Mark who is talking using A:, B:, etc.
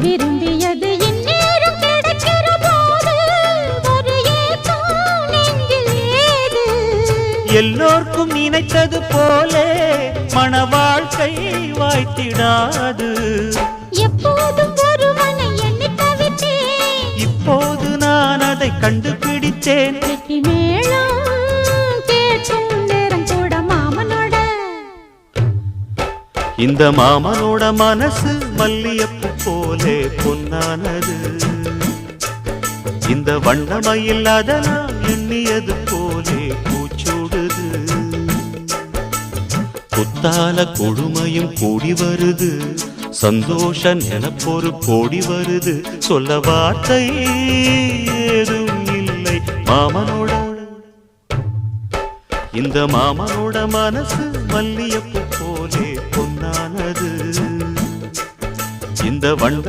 A: விரும்பியது இந்நேரம் கிடைக்கிற போது ஒரு ஏக்கம் நெஞ்சில் ஏது?
B: எல்லோர்க்கும் நினைத்தது போலே மன வாழ்க்கை வாய்த்திடாது.
A: எப்போதும் ஒருவனை எண்ணி தவித்தேன்,
B: இப்போது நான் அதை கண்டுபிடித்தேன்.
A: கெட்டி மேளம் கேட்கும் நேரம் கூட மாமனோட.
B: இந்த மாமனோட மனசு மல்லியப்பு போலே பொன்னானது. இந்த வண்ணமயில் அதனால் எண்ணியது போலே பூச்சூடுது. புத்தால கொடுமையும் கூடி வருது, சந்தோஷ நினப்பொரு கோடி வருது. சொல்ல வார்த்தை ஏதும் இல்லை மாமனோட. இந்த மாமனோட மனசு மல்லியப்பு போலே பொன்னானது. இந்த வண்ண